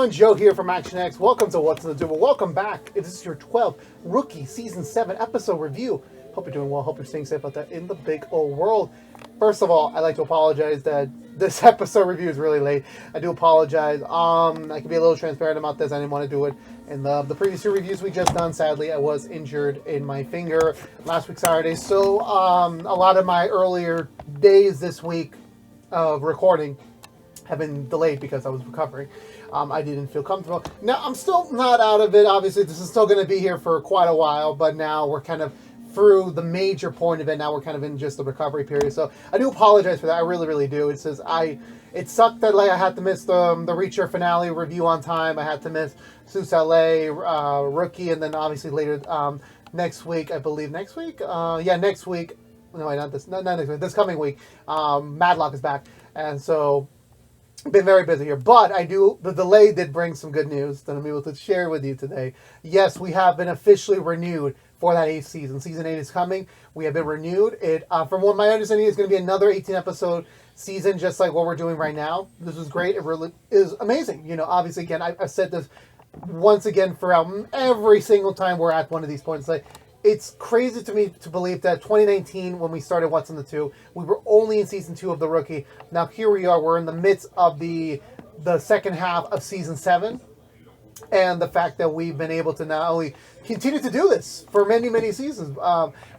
everyone, Joe here from ActionX. Welcome to What's in the Doable. Welcome back. This is your 12th Rookie Season 7 episode review. Hope you're doing well. Hope you're staying safe out there in the big old world. First of all, I'd like to apologize that this episode review is really late. I do apologize. I can be a little transparent about this. I didn't want to do it in the previous two reviews we just done. Sadly, I was injured in my finger last week Saturday. So a lot of my earlier days this week of recording have been delayed because I was recovering. I didn't feel comfortable. Now, I'm still not out of it. Obviously, this is still going to be here for quite a while, but now we're kind of through the major point of it. Now we're kind of in just the recovery period. So I do apologize for that. I really, really do. It sucked that I had to miss the Reacher finale review on time. I had to miss Suits LA, Rookie, and then obviously later next week, I believe. Next week? Next week. No, wait, not next week. This coming week. Madlock is back. And so been very busy here, but the delay did bring some good news that I'm able to share with you today. Yes, we have been officially renewed for that 8th season. Season 8 is coming. We have been renewed. From what my understanding is going to be another 18-episode season, just like what we're doing right now. This is great. It really is amazing. You know, obviously, again, I've said this once again throughout every single time we're at one of these points. Like, it's crazy to me to believe that 2019, when we started What's in the 2, we were only in Season 2 of The Rookie. Now, here we are. We're in the midst of the second half of Season 7. And the fact that we've been able to not only continue to do this for many, many seasons.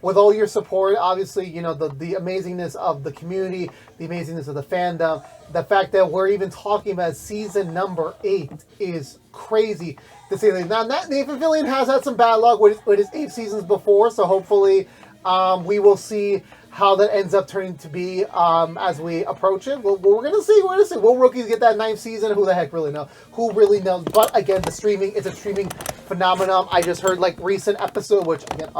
With all your support, obviously, you know, the amazingness of the community, the amazingness of the fandom, the fact that we're even talking about season number 8 is crazy to say that. Now, Nathan Fillion has had some bad luck with his 8 seasons before, so hopefully we will see how that ends up turning to be as we approach it. We're going to see. Will Rookies get that 9th season? Who the heck really knows? Who really knows? But again, it's a streaming phenomenon. I just heard like recent episode, which again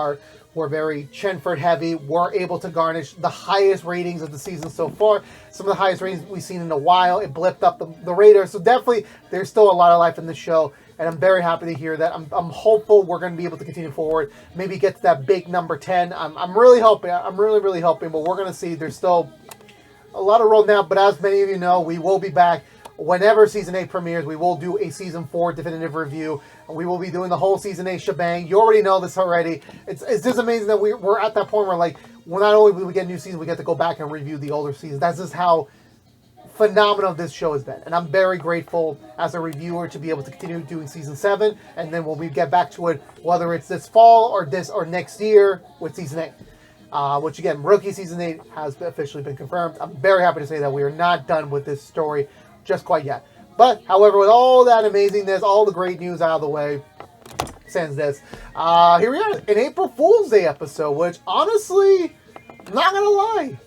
were very Chenford heavy, were able to garnish the highest ratings of the season so far. Some of the highest ratings we've seen in a while. It blipped up the radar. So definitely there's still a lot of life in the show. And I'm very happy to hear that. I'm hopeful we're going to be able to continue forward. Maybe get to that big number 10. I'm really hoping. I'm really hoping. But we're going to see. There's still a lot of road now. But as many of you know, we will be back whenever Season 8 premieres. We will do a Season 4 definitive review. We will be doing the whole Season 8 shebang. You already know this already. It's just amazing that we're at that point where, like, not only do we get new seasons, we get to go back and review the older seasons. That's just how phenomenal this show has been, and I'm very grateful as a reviewer to be able to continue doing Season 7, and then when we get back to it, whether it's this fall or next year with Season 8, which again, Rookie Season 8 has officially been confirmed. I'm very happy to say that we are not done with this story just quite yet. But, however, with all that amazingness, all the great news out of the way, since this, here we are, an April Fool's Day episode, which honestly, I'm not gonna lie,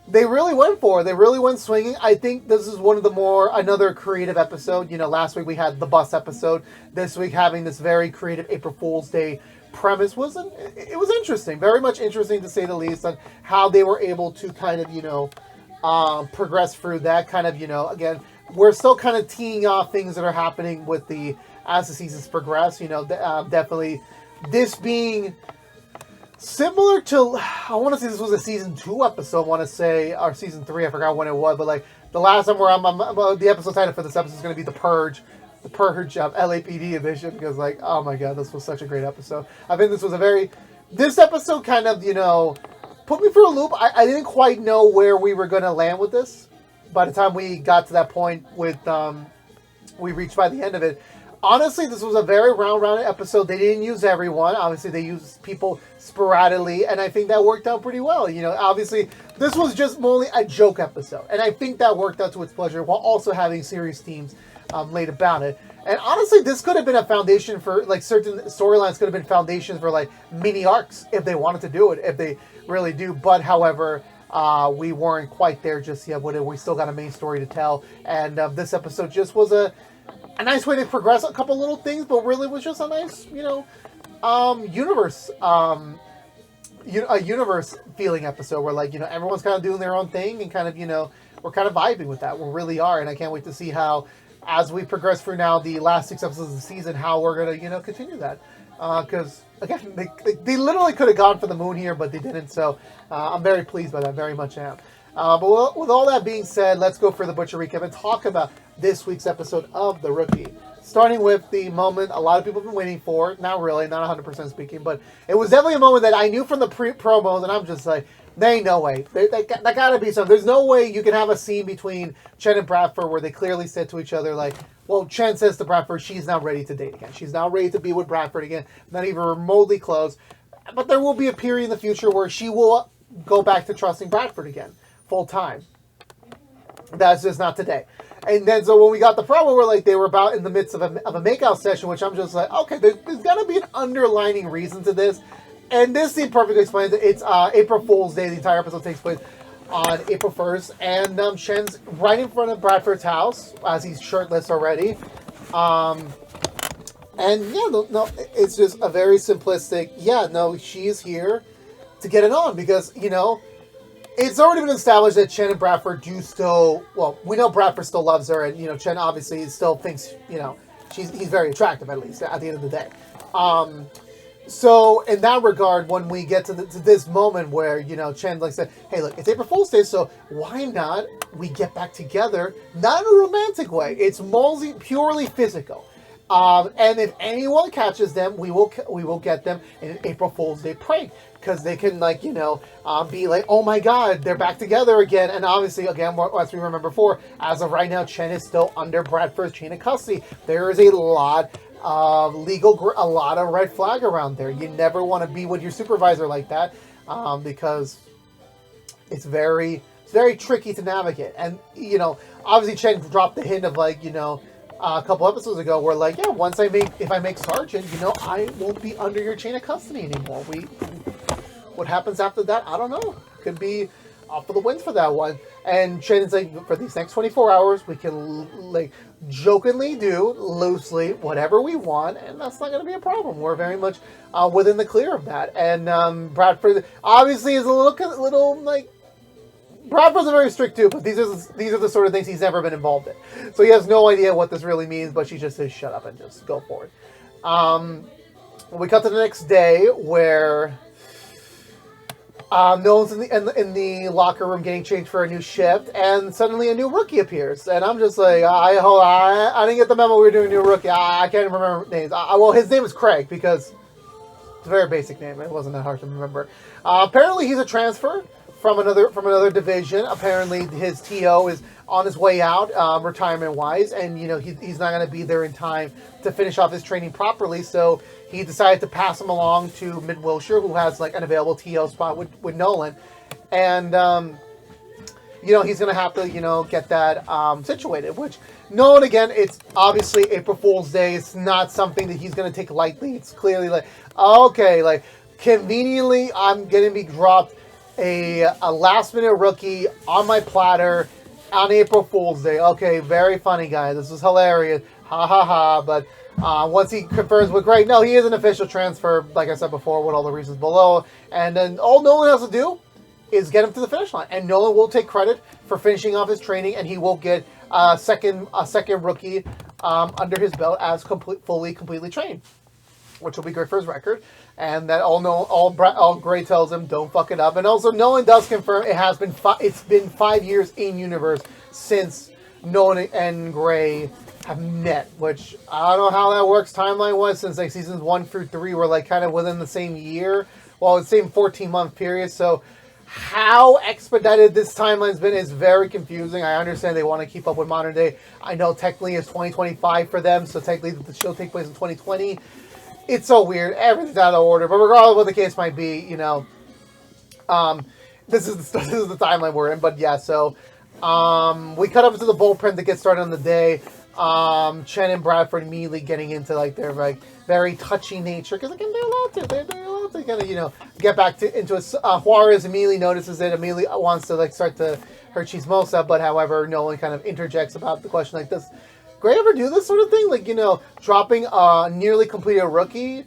they really went for it. They really went swinging. I think this is one of another creative episode. You know, last week we had the bus episode. This week having this very creative April Fool's Day premise was interesting. Very much interesting to say the least, on how they were able to kind of, you know, progress through that kind of, you know, again, we're still kind of teeing off things that are happening as the seasons progress. You know, definitely this being similar to, I want to say this was a Season 2 episode, I want to say, or Season 3, I forgot when it was, but like, the last time the episode title for this episode is going to be The Purge LAPD edition, because like, oh my god, this was such a great episode. I think this episode kind of, you know, put me for a loop. I didn't quite know where we were going to land with this. By the time we got to that point we reached by the end of it. Honestly, this was a very rounded episode. They didn't use everyone. Obviously, they used people sporadically, and I think that worked out pretty well. You know, obviously, this was just mostly a joke episode, and I think that worked out to its pleasure while also having serious themes laid about it. And honestly, this could have been a foundation for, like, certain storylines could have been foundations for, like, mini arcs if they wanted to do it, if they really do. But, however, we weren't quite there just yet. We still got a main story to tell, and this episode just was a nice way to progress a couple little things, but really was just a nice, you know, universe feeling episode where, like, you know, everyone's kind of doing their own thing and kind of, you know, we're kind of vibing with that. We really are, and I can't wait to see how, as we progress through now the last 6 episodes of the season, how we're going to, you know, continue that. Because, again, they literally could have gone for the moon here, but they didn't, so I'm very pleased by that, very much am. But with all that being said, let's go for the Butcher recap and talk about this week's episode of The Rookie. starting with the moment a lot of people have been waiting for. Not really, not 100% speaking, but it was definitely a moment that I knew from the promos, and I'm just like, there ain't no way. That gotta be something. There's no way you can have a scene between Chen and Bradford where they clearly said to each other, like, well, Chen says to Bradford, she's not ready to date again. She's not ready to be with Bradford again, not even remotely close. But there will be a period in the future where she will go back to trusting Bradford again, full time. That's just not today. And then, so when we got the promo, we're like, they were about in the midst of a makeout session, which I'm just like, okay, there's got to be an underlining reason to this. And this scene perfectly explains it. It's April Fool's Day. The entire episode takes place on April 1st. And Chen's right in front of Bradford's house, as he's shirtless already. And yeah, no, it's just a very simplistic, yeah, no, she's here to get it on. Because, you know, it's already been established that Chen and Bradford do still, well, we know Bradford still loves her. And, you know, Chen obviously still thinks, you know, he's very attractive, at least, at the end of the day. So, in that regard, when we get to this moment where, you know, Chen like said, hey, look, it's April Fool's Day, so why not we get back together? Not in a romantic way. It's mostly purely physical. And if anyone catches them, we will get them in an April Fool's Day prank. Because they can, like, you know, be like, oh my god, they're back together again. And obviously, again, as we remember before, as of right now, Chen is still under Bradford's chain of custody. There is a lot of a lot of red flag around there. You never want to be with your supervisor like that, because it's very tricky to navigate. And, you know, obviously Chen dropped the hint of, like, you know, a couple episodes ago, where like, yeah, if I make sergeant, you know, I won't be under your chain of custody anymore. What happens after that, I don't know. Could be off for the wins for that one. And Chen is like, for these next 24 hours, we can, like, jokingly do, loosely, whatever we want, and that's not going to be a problem. We're very much within the clear of that. And Bradford, obviously, is a little, like, Bradford's a very strict dude, but these are the sort of things he's never been involved in. So he has no idea what this really means, but she just says, shut up and just go for it. We cut to the next day, where Nolan's in the locker room getting changed for a new shift, and suddenly a new rookie appears. And I'm just like, I didn't get the memo we were doing a new rookie. I can't even remember names. Well, his name is Craig, because it's a very basic name. It wasn't that hard to remember. Apparently, he's a transfer from another division. Apparently, his TO is on his way out, retirement-wise, and, you know, he's not going to be there in time to finish off his training properly, so he decided to pass him along to Mid-Wilshire, who has, like, an available TO spot with Nolan. And, you know, he's going to have to, you know, get that situated, which, Nolan, again, it's obviously April Fool's Day. It's not something that he's going to take lightly. It's clearly like, okay, like, conveniently, I'm going to be dropped a last-minute rookie on my platter on April Fool's Day. Okay, very funny, guys. This is hilarious. Ha ha ha. But once he confirms with Greg, no, he is an official transfer, like I said before, with all the reasons below. And then all Nolan has to do is get him to the finish line. And Nolan will take credit for finishing off his training, and he will get a second rookie under his belt as completely trained, which will be great for his record. And that all Gray tells him, don't fuck it up. And also, Nolan does confirm it's been 5 years in universe since Nolan and Gray have met, which I don't know how that works timeline-wise, since like seasons 1 through 3 were like kind of within the same year, well, the same 14-month period. So how expedited this timeline's been is very confusing. I understand they want to keep up with modern day. I know technically it's 2025 for them, so technically the show takes place in 2020. It's so weird. Everything's out of order. But regardless of what the case might be, you know, this is the timeline we're in. But yeah, so we cut up to the bullpen to get started on the day. Chen and Bradford immediately getting into like their like very touchy nature, because again, they're allowed to kind of, you know, get back into a Juarez immediately notices it, immediately wants to like start to her chismosa, but however, Nolan kind of interjects about the question like this. Gray ever do this sort of thing? Like, you know, dropping a nearly completed rookie,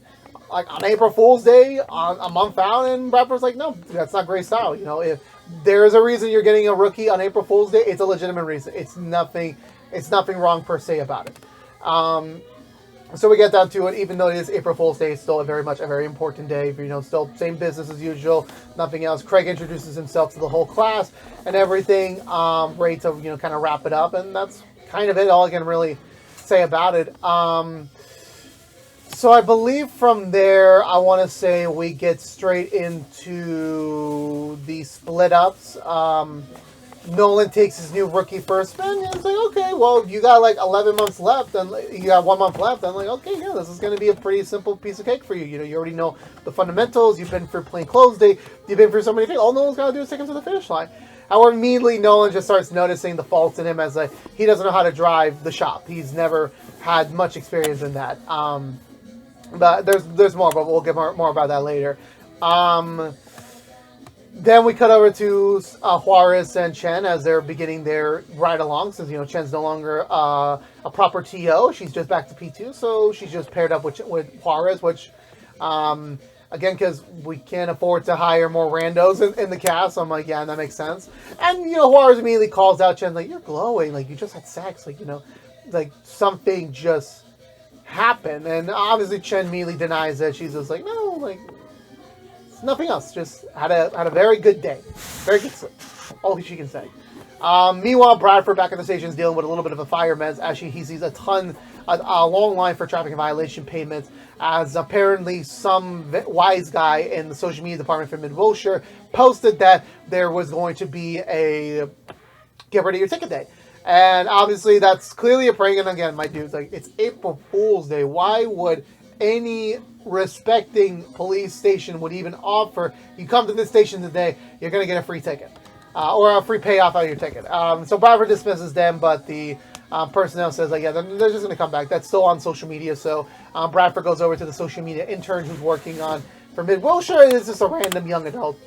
like, on April Fool's Day, on a month out, and Bradford's like, no, that's not Gray's style. You know, if there is a reason you're getting a rookie on April Fool's Day, it's a legitimate reason. It's nothing wrong per se about it. So we get down to it, even though it is April Fool's Day, it's still very much a very important day. You know, still same business as usual, nothing else. Craig introduces himself to the whole class and everything, ready to, you know, kind of wrap it up, and that's kind of it. All again, really, say about it. So I believe from there, I want to say we get straight into the split ups. Nolan takes his new rookie first spin, and it's like, okay, well, you got like 11 months left, and you got 1 month left. I'm like, okay, yeah, this is going to be a pretty simple piece of cake for you. You know, you already know the fundamentals. You've been for plain clothes day. You've been for so many things. All Nolan's got to do is take him to the finish line. However, immediately Nolan just starts noticing the faults in him as like he doesn't know how to drive the shop. He's never had much experience in that. But there's more, but we'll get more about that later. Then we cut over to Juarez and Chen as they're beginning their ride along, since you know Chen's no longer a proper TO. She's just back to P2, so she's just paired up with Juarez, which again, because we can't afford to hire more randos in the cast, so I'm like, yeah, that makes sense. And you know, Juarez immediately calls out Chen like, "You're glowing, like you just had sex, like you know, like something just happened." And obviously Chen immediately denies it. She's just like, "No, like." Nothing else. Just had a very good day. Very good sleep. All she can say. Meanwhile, Bradford back at the station is dealing with a little bit of a fire mess as he sees a long line for traffic and violation payments, as apparently some wise guy in the social media department for Mid-Wilshire posted that there was going to be a get rid of your ticket day. And obviously that's clearly a prank. And again, my dude's like, it's April Fool's Day. Why would any respecting police station would even offer, you come to this station today, you're going to get a free ticket or a free payoff out of your ticket. So Bradford dismisses them, but the personnel says like, yeah, they're just going to come back. That's still on social media. So Bradford goes over to the social media intern who's working on for Mid-Wilshire. It's just a random young adult.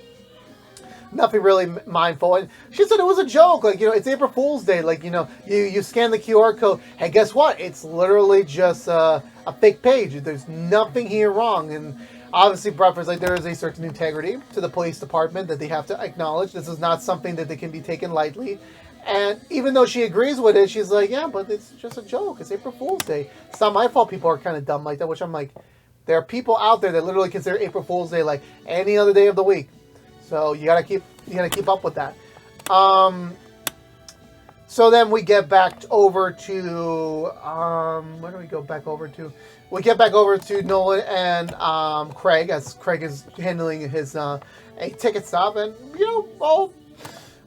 Nothing really mindful. And she said it was a joke. Like, you know, it's April Fool's Day. Like, you know, you scan the QR code. Hey, guess what? It's literally just a fake page. There's nothing here wrong. And obviously, Bradford's like, there is a certain integrity to the police department that they have to acknowledge. This is not something that they can be taken lightly. And even though she agrees with it, she's like, yeah, but it's just a joke. It's April Fool's Day. It's not my fault people are kind of dumb like that, which I'm like, there are people out there that literally consider April Fool's Day like any other day of the week. So you gotta keep up with that. So then we get back over to where do we go back over to? We get back over to Nolan and Craig, as Craig is handling his a ticket stop, and you know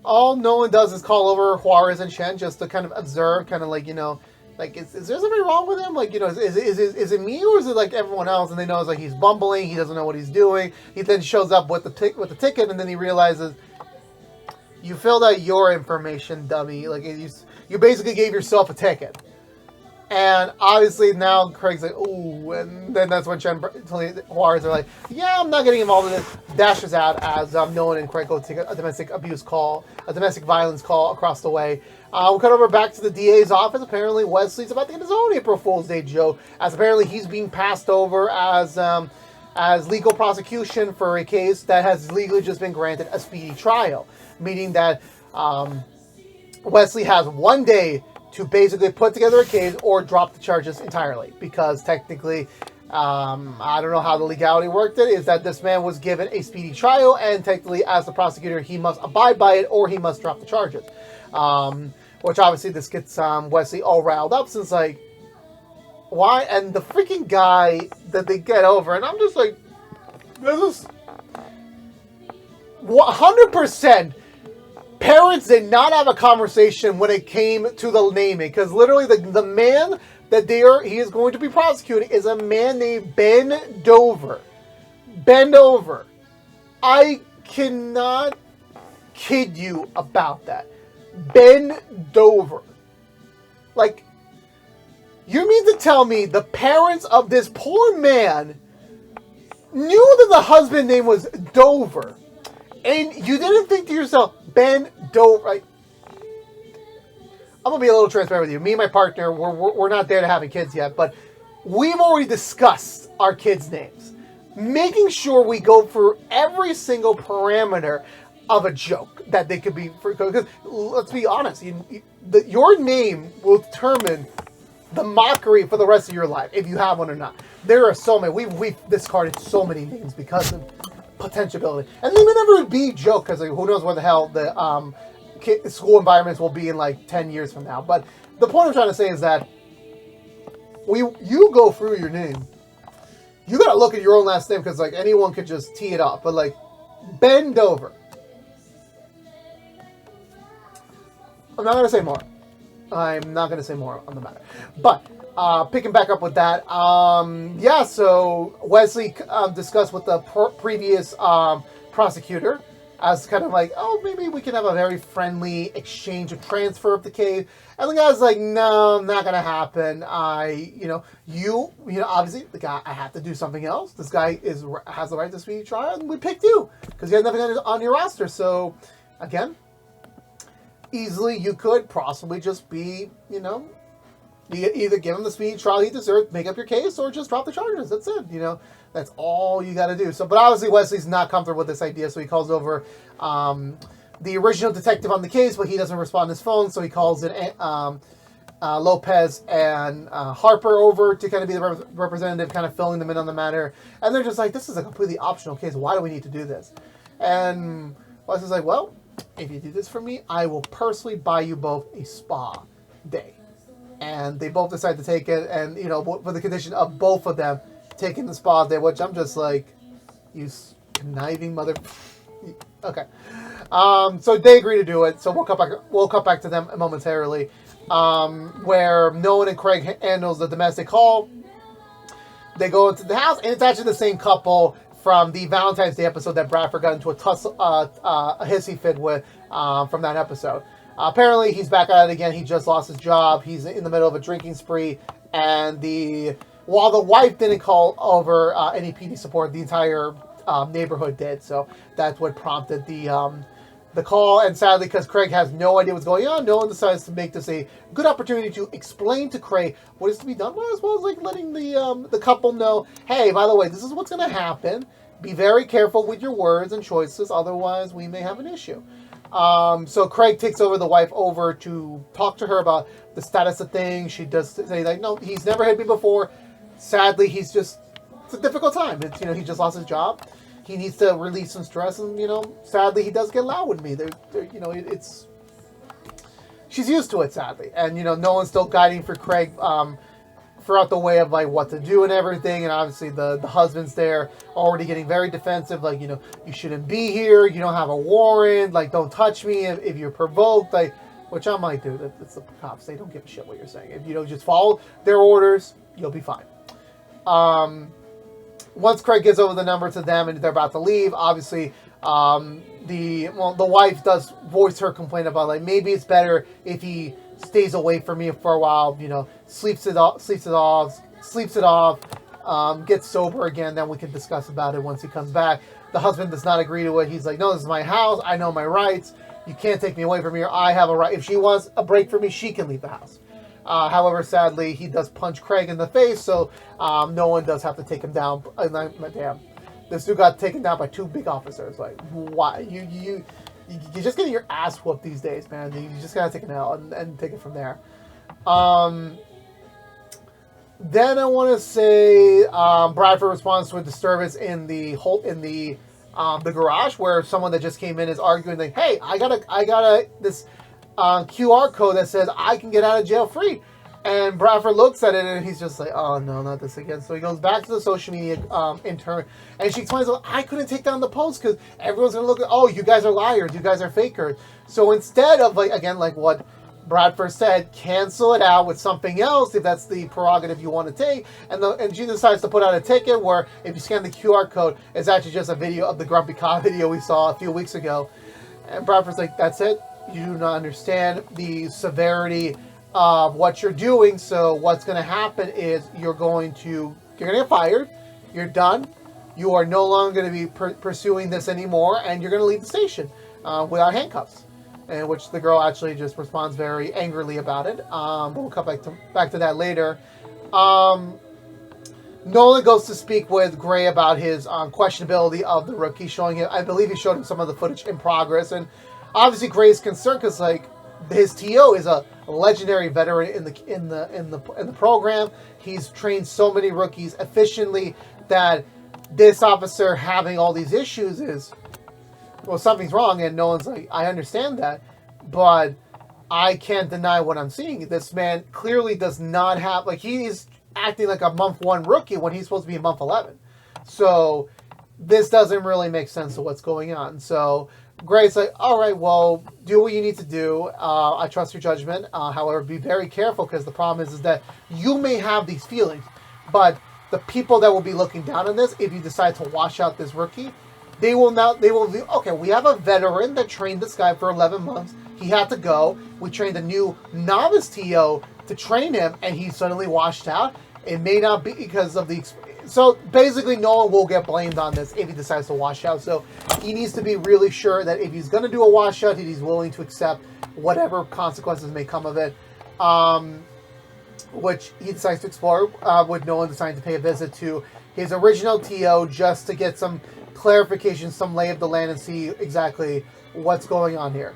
all Nolan does is call over Juarez and Chen just to kind of observe, kind of like, you know, like is there something wrong with him? Like, you know, is it me or is it like everyone else? And they know it's like he's bumbling, he doesn't know what he's doing. He then shows up with the ticket, and then he realizes you filled out your information, dummy. Like you basically gave yourself a ticket. And obviously now Craig's like, ooh, and then that's when Chen Juarez are like, yeah, I'm not getting involved in this. Dashes out as Nolan and Craig go take a domestic abuse call, a domestic violence call across the way. We'll cut over back to the DA's office. Apparently Wesley's about to get his own April Fool's Day joke, as apparently he's being passed over as legal prosecution for a case that has legally just been granted a speedy trial, meaning that Wesley has 1 day to basically put together a case or drop the charges entirely, because technically, I don't know how the legality worked it, is that this man was given a speedy trial, and technically as the prosecutor, he must abide by it or he must drop the charges. Which obviously this gets Wesley all riled up, since like, why? And the freaking guy that they get over, and I'm just like, this is 100%. Parents did not have a conversation when it came to the naming, because literally the man that he is going to be prosecuting is a man named Ben Dover. Ben Dover. I cannot kid you about that. Ben Dover. Like, you mean to tell me the parents of this poor man knew that the husband name was Dover, and you didn't think to yourself, Ben Dover, right? I'm going to be a little transparent with you. Me and my partner, we're not there to having kids yet, but we've already discussed our kids' names. Making sure we go for every single parameter of a joke that they could be, because let's be honest, your name will determine the mockery for the rest of your life, if you have one or not. There are so many, we've discarded so many names because of potentiality, and they may never be a joke, because like, who knows what the hell the school environments will be in like 10 years from now. But the point I'm trying to say is that you go through your name. You gotta look at your own last name because like anyone could just tee it up, but like bend over. I'm not gonna say more. I'm not gonna say more on the matter, but picking back up with that, yeah. So Wesley discussed with the previous prosecutor as kind of like, oh, maybe we can have a very friendly exchange of transfer of the case. And the guy's like, no, not gonna happen. You obviously the guy. I have to do something else. This guy has the right to speedy trial, and we picked you because you had nothing on your roster. So, again, easily you could possibly just be, you either give him the speedy trial he deserves, make up your case, or just drop the charges. That's it. That's all you got to do. So, but obviously Wesley's not comfortable with this idea, so he calls over the original detective on the case, but he doesn't respond to his phone, so he calls in Lopez and Harper over to kind of be the representative, kind of filling them in on the matter. And they're just like, this is a completely optional case. Why do we need to do this? And Wesley's like, well, if you do this for me, I will personally buy you both a spa day. And they both decide to take it, and, for the condition of both of them taking the spa day, which I'm just like, you conniving mother... Okay. So they agree to do it, so we'll come back to them momentarily, where Nolan and Craig handles the domestic call. They go into the house, and it's actually the same couple from the Valentine's Day episode that Bradford got into a hissy fit with from that episode. Apparently, he's back at it again. He just lost his job. He's in the middle of a drinking spree, and while the wife didn't call over any PD support, the entire neighborhood did. So that's what prompted the call. And sadly, because Craig has no idea what's going on, Nolan decides to make this a good opportunity to explain to Craig what is to be done, as well as like letting the couple know, hey, by the way, this is what's going to happen. Be very careful with your words and choices, otherwise we may have an issue. So Craig takes the wife over to talk to her about the status of things. She does say like, no, he's never hit me before. Sadly, it's a difficult time. It's, he just lost his job. He needs to release some stress, and, sadly, he does get loud with me. She's used to it, sadly. And, Nolan's still guiding for Craig, throughout the way of like what to do and everything. And obviously the husband's there already getting very defensive, like, you shouldn't be here, you don't have a warrant, like, don't touch me if you're provoked, like, which I might do. It's the cops. They don't give a shit what you're saying. If you just follow their orders, you'll be fine. Once Craig gives over the number to them and they're about to leave, obviously the wife does voice her complaint about, like, maybe it's better if he stays away from me for a while, sleeps it off, gets sober again, then we can discuss about it once he comes back. The husband does not agree to it. He's like, no, this is my house. I know my rights. You can't take me away from here. I have a right. If she wants a break from me, she can leave the house. However, sadly, he does punch Craig in the face, so Nolan does have to take him down. Damn, this dude got taken down by two big officers. Like, why? You're just getting your ass whooped these days, man. You just gotta take an L and take it from there. Then I want to say Bradford responds to a disturbance in the garage, where someone that just came in is arguing like, "Hey, I got this QR code that says I can get out of jail free." And Bradford looks at it and he's just like, "Oh no, not this again." So he goes back to the social media intern, and she explains, "Well, I couldn't take down the post because everyone's gonna look at, oh, you guys are liars, you guys are fakers." So instead of like what Bradford said, cancel it out with something else if that's the prerogative you want to take. And she decides to put out a ticket where if you scan the QR code, it's actually just a video of the Grumpy Cop video we saw a few weeks ago. And Bradford's like, "That's it. You do not understand the severity of what you're doing. So what's going to happen is you're going to get fired. You're done. You are no longer going to be pursuing this anymore, and you're going to leave the station without handcuffs." And which the girl actually just responds very angrily about it. But we'll come back to that later. Nolan goes to speak with Gray about his questionability of the rookie, showing him, I believe he showed him some of the footage in progress, and obviously Gray's concerned because like his TO is a legendary veteran in the program. He's trained so many rookies efficiently that this officer having all these issues is, well, something's wrong. And Nolan's like, I understand that, but I can't deny what I'm seeing. This man clearly does not have, like, he is acting like a month 1 rookie when he's supposed to be in month 11. So this doesn't really make sense of what's going on. So Gray's like, all right, well, do what you need to do. I trust your judgment. However, be very careful, because the problem is that you may have these feelings, but the people that will be looking down on this, if you decide to wash out this rookie, they will be, okay, we have a veteran that trained this guy for 11 months. He had to go. We trained a new novice TO to train him, and he suddenly washed out. It may not be because of the... So basically, Nolan will get blamed on this if he decides to wash out. So he needs to be really sure that if he's going to do a washout, he's willing to accept whatever consequences may come of it. Which he decides to explore, with Nolan deciding to pay a visit to his original TO just to get some clarification, some lay of the land, and see exactly what's going on here.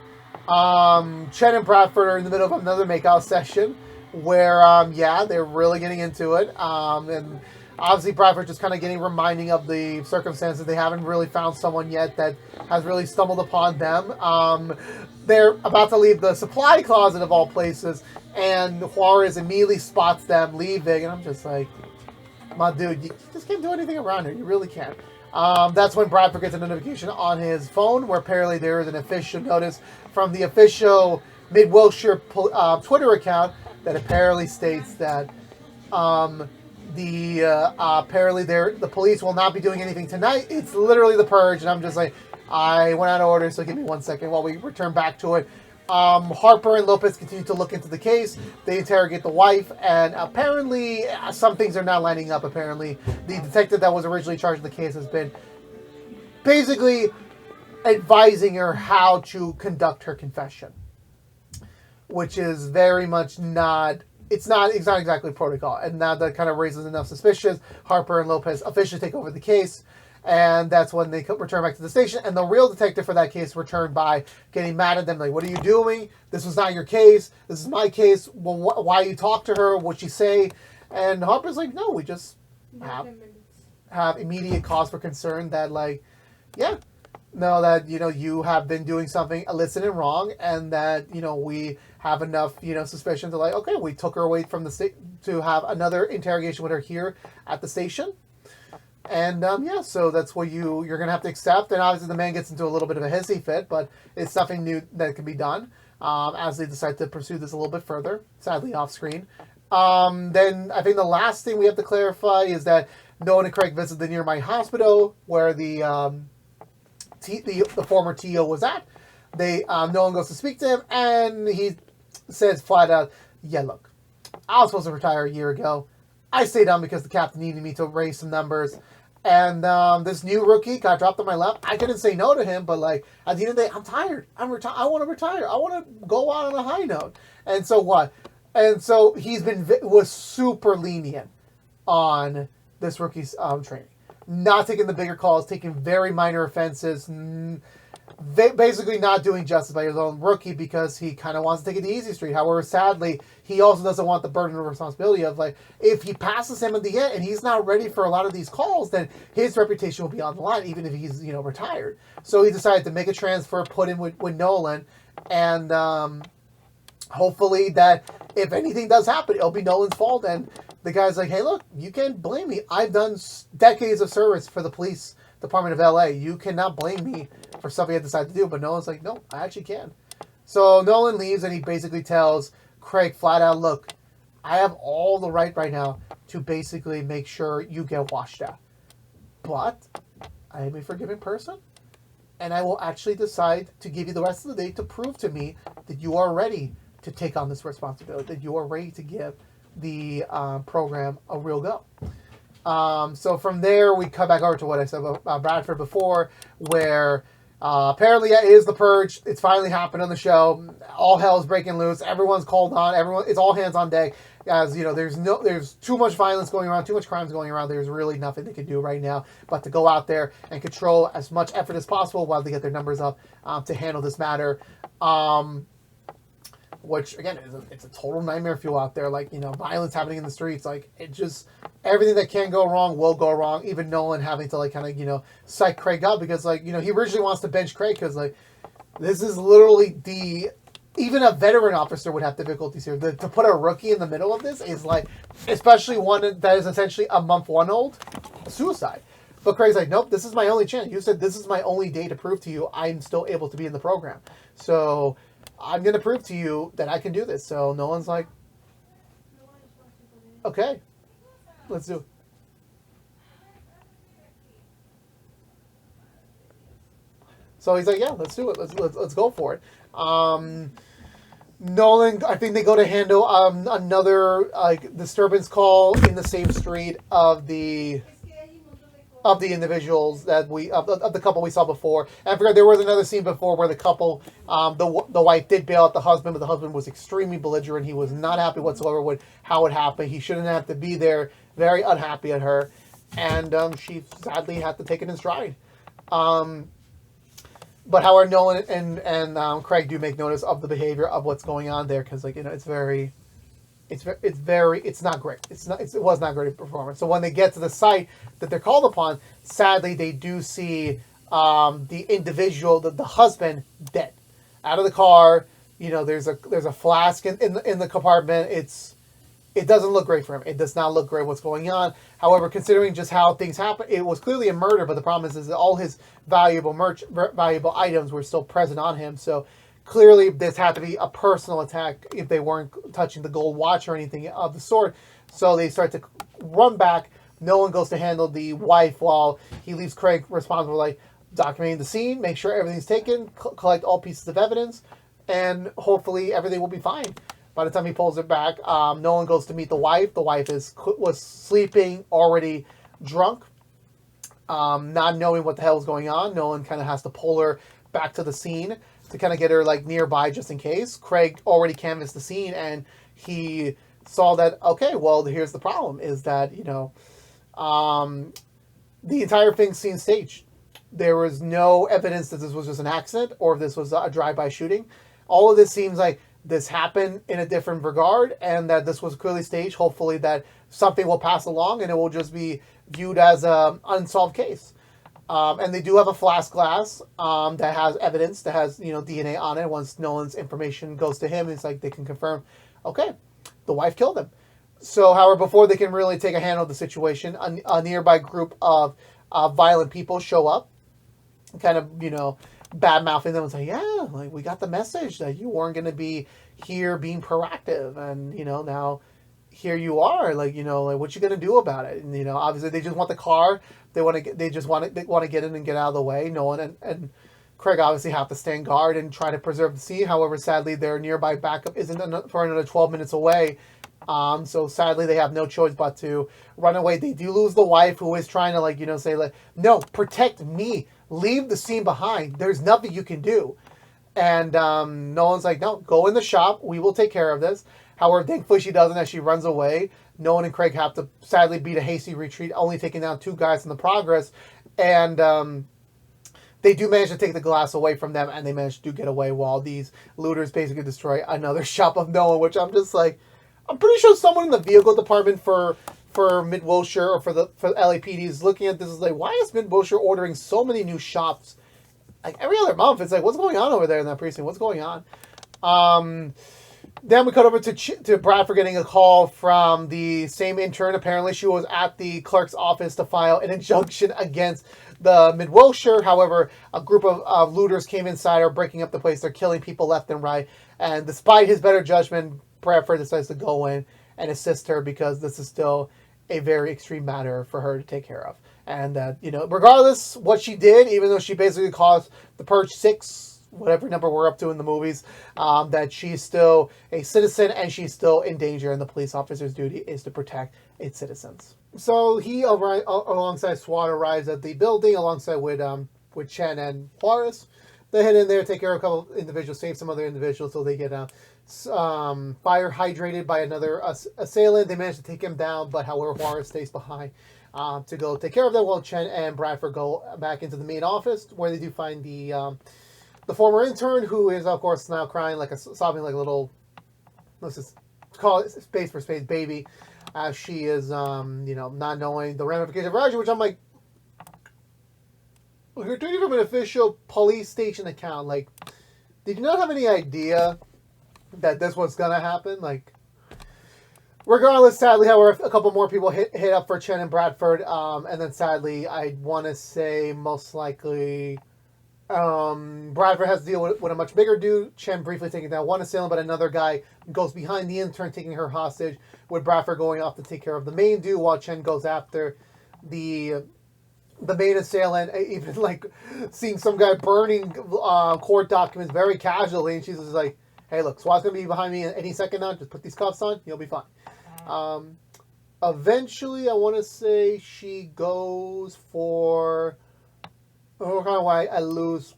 Chen and Bradford are in the middle of another makeout session where, yeah, they're really getting into it. And obviously Bradford just kind of getting reminding of the circumstances. They haven't really found someone yet that has really stumbled upon them. They're about to leave the supply closet of all places, and Juarez immediately spots them leaving, and I'm just like, my dude, you just can't do anything around here. You really can't. That's when Bradford gets a notification on his phone where apparently there is an official notice from the official Mid-Wilshire Twitter account that apparently states that apparently the police will not be doing anything tonight. It's literally the Purge, and I'm just like, I went out of order, so give me 1 second while we return back to it. Harper and Lopez continue to look into the case. They interrogate the wife, and apparently some things are not lining up. Apparently, the detective that was originally charged with the case has been basically advising her how to conduct her confession, which is very much not... It's not exactly protocol, and now that kind of raises enough suspicions. Harper and Lopez officially take over the case, and that's when they return back to the station. And the real detective for that case returned by getting mad at them, like, "What are you doing? This was not your case. This is my case. Well, why you talk to her? What'd she say?" And Harper's like, "No, we just have immediate cause for concern that, like, yeah, no, that, you know, you have been doing something illicit and wrong, and that, you know, we have enough, you know, suspicion to, like, okay, we took her away from the state to have another interrogation with her here at the station." And, yeah, so that's what you're going to have to accept. And obviously the man gets into a little bit of a hissy fit, but it's nothing new that can be done, as they decide to pursue this a little bit further, sadly off screen. Then I think the last thing we have to clarify is that Nolan and Craig visit the nearby hospital where the former TO was at. Nolan goes to speak to him, and he says flat out, "Yeah, look, I was supposed to retire a year ago. I stayed on because the captain needed me to raise some numbers. And this new rookie got dropped on my lap. I couldn't say no to him, but, like, at the end of the day, I'm tired. I want to retire. I want to go out on a high note." And so what? And so was super lenient on this rookie's training. Not taking the bigger calls, taking very minor offenses, basically not doing justice by his own rookie because he kind of wants to take it the easy street. However, sadly, he also doesn't want the burden of responsibility of, like, if he passes him at the end and he's not ready for a lot of these calls, then his reputation will be on the line, even if he's, you know, retired. So he decided to make a transfer, put in with Nolan, and hopefully that if anything does happen, it'll be Nolan's fault. And the guy's like, "Hey, look, you can't blame me. I've done decades of service for the police department of LA. You cannot blame me for something I decided to do." But Nolan's like, "No, I actually can." So Nolan leaves, and he basically tells Craig flat out, "Look, I have all the right now to basically make sure you get washed out. But I am a forgiving person, and I will actually decide to give you the rest of the day to prove to me that you are ready to take on this responsibility, that you are ready to give the program a real go." So from there, we come back over to what I said about Bradford before, where apparently it is the Purge. It's finally happened on the show. All hell's breaking loose. Everyone's called on. It's all hands on deck. As you know, there's too much violence going around, too much crimes going around. There's really nothing they can do right now but to go out there and control as much effort as possible while they get their numbers up to handle this matter. Which, again, it's a total nightmare fuel out there. Like, you know, violence happening in the streets. Like, it just, everything that can go wrong will go wrong. Even Nolan having to, like, kind of, you know, psych Craig up because, like, you know, he originally wants to bench Craig because, like, this is literally even a veteran officer would have difficulties here. To put a rookie in the middle of this is like, especially one that is essentially a month one old, suicide. But Craig's like, nope, this is my only chance. You said this is my only day to prove to you I'm still able to be in the program. So I'm going to prove to you that I can do this. So Nolan's like, okay, let's do it. So he's like, yeah, let's do it. Let's go for it. Nolan, I think they go to handle another disturbance call in the same street of the individuals that of the couple we saw before. And I forgot there was another scene before where the couple, the wife did bail out the husband, but the husband was extremely belligerent. He was not happy whatsoever with how it happened. He shouldn't have to be there. Very unhappy at her, and she sadly had to take it in stride. But however, Nolan and Craig do make notice of the behavior of what's going on there because, like, it's not great. It was not great performance. So when they get to the site that they're called upon, sadly they do see the individual, the husband, dead out of the car. There's a flask in the compartment. It doesn't look great for him. It does not look great what's going on. However, considering just how things happen, it was clearly a murder, but the problem is that all his valuable items were still present on him. So clearly this had to be a personal attack if they weren't touching the gold watch or anything of the sort. So they start to run back. Nolan goes to handle the wife while he leaves Craig responsible, like documenting the scene, make sure everything's taken, collect all pieces of evidence, and hopefully everything will be fine. By the time he pulls it back, Nolan goes to meet the wife. The wife was sleeping, already drunk, not knowing what the hell is going on. Nolan kind of has to pull her back to the scene to kind of get her like nearby just in case. Craig already canvassed the scene and he saw that, okay, well, here's the problem is that, the entire thing seemed staged. There was no evidence that this was just an accident or if this was a drive-by shooting. All of this seems like this happened in a different regard and that this was clearly staged. Hopefully that something will pass along and it will just be viewed as an unsolved case. And they do have a flask glass that has evidence, that has DNA on it. Once Nolan's information goes to him, it's like they can confirm, okay, the wife killed him. So, however, before they can really take a handle of the situation, a nearby group of violent people show up, kind of, bad mouthing them and say, yeah, like we got the message that you weren't going to be here being proactive. And, now here you are, like what you going to do about it? And, obviously they just want the car. They want to get in and get out of the way. Nolan and Craig obviously have to stand guard and try to preserve the scene. However, sadly, their nearby backup isn't for another 12 minutes away. So sadly, they have no choice but to run away. They do lose the wife who is trying to say no, protect me. Leave the scene behind. There's nothing you can do. And Nolan's like, no, go in the shop. We will take care of this. However, thankfully she doesn't as she runs away. Nolan and Craig have to sadly beat a hasty retreat, only taking down 2 guys in the progress. And they do manage to take the glass away from them, and they manage to get away while these looters basically destroy another shop of Nolan, which I'm just like, I'm pretty sure someone in the vehicle department for Mid-Wilshire or for LAPD is looking at this is like, why is Mid-Wilshire ordering so many new shops? Like every other month, it's like, what's going on over there in that precinct? What's going on? Then we cut over to Bradford getting a call from the same intern. Apparently, she was at the clerk's office to file an injunction against the Mid-Wilshire. However, a group of looters came inside, are breaking up the place. They're killing people left and right. And despite his better judgment, Bradford decides to go in and assist her because this is still a very extreme matter for her to take care of. And that, regardless what she did, even though she basically caused the Purge 6, whatever number we're up to in the movies, that she's still a citizen and she's still in danger, and the police officer's duty is to protect its citizens. So he, alongside SWAT, arrives at the building alongside with Chen and Juarez. They head in there, take care of a couple of individuals, save some other individuals, so they get fire hydrated by another assailant. They manage to take him down, but however, Juarez stays behind to go take care of them while Chen and Bradford go back into the main office, where they do find the former intern, who is, of course, now crying sobbing like a little, let's just call it space for space baby, as she is, not knowing the ramifications of Roger, which I'm like, you're doing it from an official police station account. Like, did you not have any idea that this was gonna happen. Like, regardless, sadly, however, a couple more people hit up for Chen and Bradford, and then sadly, I want to say most likely Bradford has to deal with a much bigger dude. Chen briefly taking down one assailant, but another guy goes behind the intern, taking her hostage, with Bradford going off to take care of the main dude, while Chen goes after the main assailant. Even like seeing some guy burning court documents very casually, and she's just like, "Hey, look, SWAT's gonna be behind me any second now. Just put these cuffs on, you'll be fine." Eventually, I want to say she goes for. I don't know why I lose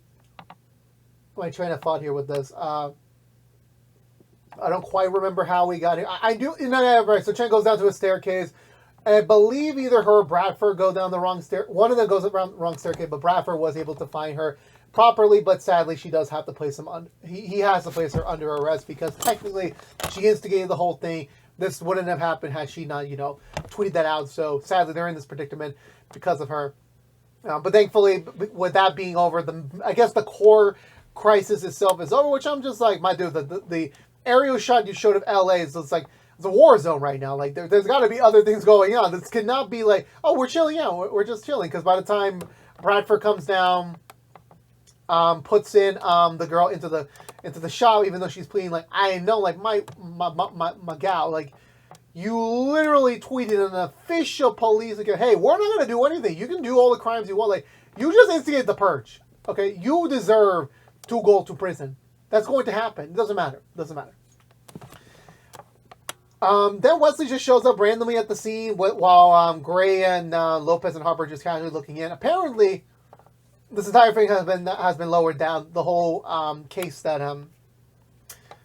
my train of thought here with this. I don't quite remember how we got here. I do. No, right. So Chen goes down to a staircase, and I believe either her or Bradford go down the wrong stair. One of them goes around the wrong staircase, but Bradford was able to find her properly. But sadly, she does have to place him on. He has to place her under arrest because technically she instigated the whole thing. This wouldn't have happened had she not, tweeted that out. So sadly, they're in this predicament because of her. But thankfully, with that being over, I guess the core crisis itself is over, which I'm just like, my dude, the aerial shot you showed of LA is it's like, it's a war zone right now. Like, there's got to be other things going on. This cannot be like, oh, we're chilling out. We're just chilling. Because by the time Bradford comes down, puts in the girl into the shop, even though she's pleading, like, I know, like, my gal, like, you literally tweeted an official police, like, hey, we're not going to do anything. You can do all the crimes you want. Like, you just instigated the purge. Okay? You deserve to go to prison. That's going to happen. It doesn't matter. Then Wesley just shows up randomly at the scene while Gray and Lopez and Harper just casually looking in. Apparently, this entire thing has been lowered down. The whole case that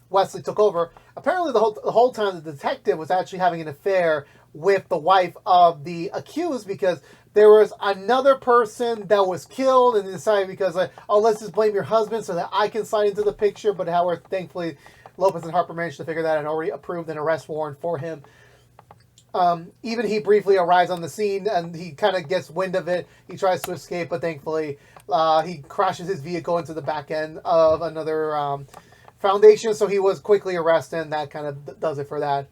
Wesley took over. Apparently, the whole time the detective was actually having an affair with the wife of the accused because there was another person that was killed, and they decided because let's just blame your husband so that I can slide into the picture. But however, thankfully, Lopez and Harper managed to figure that out and already approved an arrest warrant for him. Even he briefly arrives on the scene and he kind of gets wind of it. He tries to escape, but thankfully he crashes his vehicle into the back end of another foundation, so he was quickly arrested, and that kind of does it for that.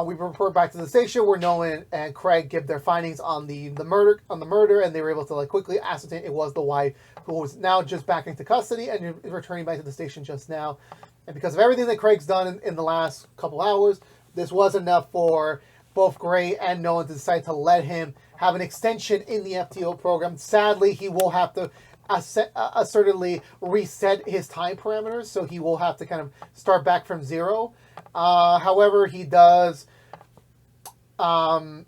We report back to the station where Nolan and Craig give their findings on the murder, and they were able to quickly ascertain it was the wife, who was now just back into custody and returning back to the station just now. And because of everything that Craig's done in the last couple hours, this was enough for both Gray and Nolan to decide to let him have an extension in the FTO program. Sadly, he will have to assertively reset his time parameters, so he will have to kind of start back from zero. However, he does. Actually,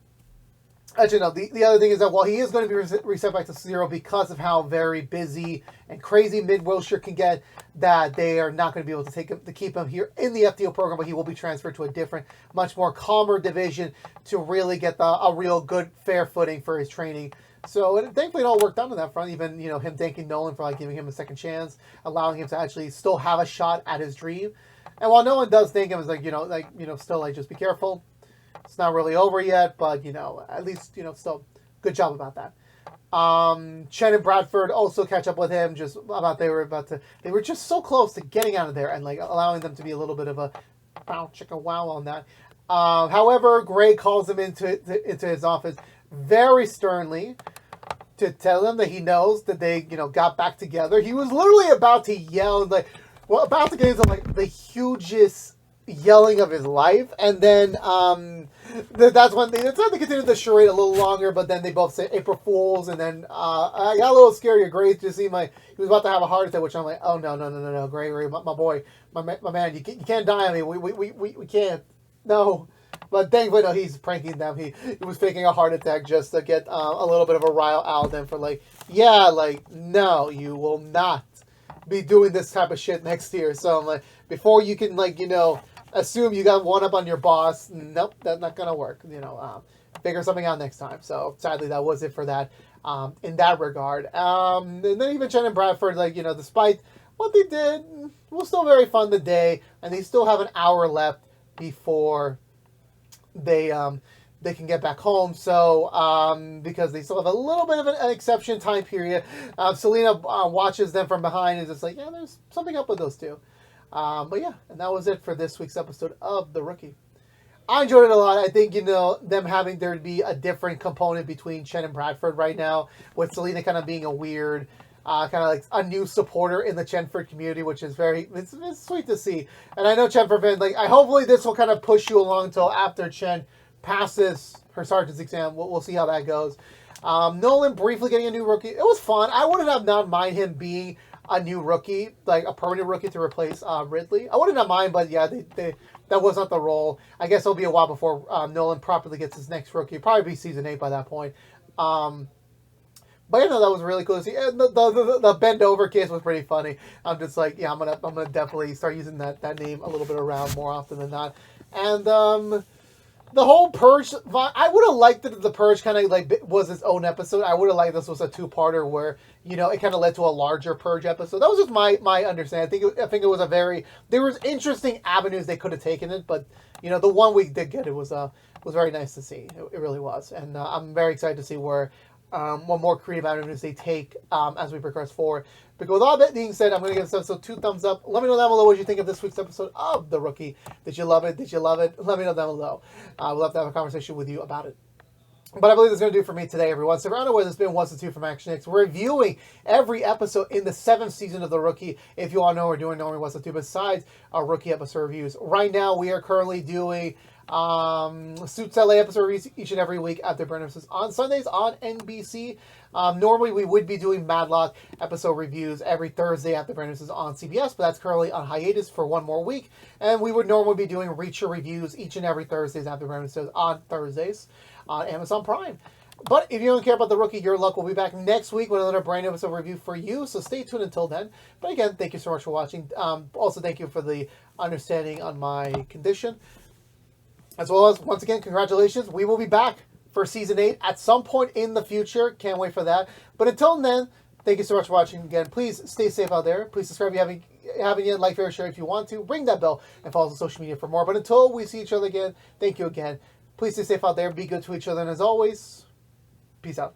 no. The other thing is that while he is going to be reset back to zero because of how very busy and crazy Mid-Wilshire can get, that they are not going to be able to keep him here in the FTO program, but he will be transferred to a different, much more calmer division to really get a real good, fair footing for his training. So thankfully it all worked out on that front. Even him thanking Nolan for giving him a second chance, allowing him to actually still have a shot at his dream. And while Nolan does thank him, it's still just be careful. It's not really over yet, but at least still good job about that. Chen and Bradford also catch up with him they were just so close to getting out of there and allowing them to be a little bit of a wow chicka wow on that. However, Gray calls him into his office very sternly to tell him that he knows that they got back together. He was literally about to yell about to get into the hugest yelling of his life, and then that's one thing. They tried to continue the charade a little longer, but then they both said April Fools, and then I got a little scared. Gray just seemed like he was about to have a heart attack, which I'm like, oh no, Gray, my boy, my man, you can't die on me. We can't. No. But thankfully, no, he's pranking them. He was faking a heart attack just to get a little bit of a rile out of them for no, you will not be doing this type of shit next year. So I'm like, before you can assume you got one up on your boss, nope, that's not gonna work. Figure something out next time. So sadly, that was it for that. In that regard, and then even Chen and Bradford, despite what they did, it was still very fun the day, and they still have an hour left before they can get back home. So because they still have a little bit of an exception time period, Selena watches them from behind and is just like, yeah, there's something up with those two. But yeah, and that was it for this week's episode of The Rookie. I enjoyed it a lot. I think, them having there be a different component between Chen and Bradford right now, with Selena kind of being a weird, kind of like a new supporter in the Chenford community, which is it's sweet to see. And I know Chenford, hopefully this will kind of push you along until after Chen passes her sergeant's exam. We'll see how that goes. Nolan briefly getting a new rookie. It was fun. I wouldn't have not mind him being a new rookie, like a permanent rookie to replace Ridley. I wouldn't have mind, but yeah, that was not the role. I guess it'll be a while before Nolan properly gets his next rookie. Probably be season 8 by that point. But that was really cool to see. And the bend over kiss was pretty funny. I'm just like, yeah, I'm gonna definitely start using that name a little bit around more often than not. And the whole Purge, I would have liked that the Purge kind of was its own episode. I would have liked this was a 2-parter where, it kind of led to a larger Purge episode. That was just my understanding. I think it was there was interesting avenues they could have taken it, but, the one we did get, it was very nice to see. It really was. And I'm very excited to see what more creative avenues they take as we progress forward. But with all that being said, I'm going to give this episode 2 thumbs up. Let me know down below what you think of this week's episode of The Rookie. Did you love it? Did you love it? Let me know down below. We'll have to have a conversation with you about it. But I believe that's going to do it for me today, everyone. So around the way, this has been What's the Two from ActionX. We're reviewing every episode in the 7th season of The Rookie. If you all know, we're doing normally What's the Two besides our Rookie episode reviews. Right now, we are currently doing Suits LA episode reviews each and every week at the Burnhams on Sundays on NBC. Normally we would be doing Madlock episode reviews every Thursday at the Burnhams on CBS, but that's currently on hiatus for one more week. And we would normally be doing Reacher reviews each and every Thursdays at the Burnhams on Thursdays on Amazon Prime. But if you don't care about The Rookie, your luck will be back next week with another brand new episode review for you. So stay tuned until then. But again, thank you so much for watching. Also, thank you for the understanding on my condition. As well as, once again, congratulations. We will be back for Season 8 at some point in the future. Can't wait for that. But until then, thank you so much for watching again. Please stay safe out there. Please subscribe if you haven't yet. Like, favorite, share if you want to. Ring that bell and follow us on social media for more. But until we see each other again, thank you again. Please stay safe out there. Be good to each other. And as always, peace out.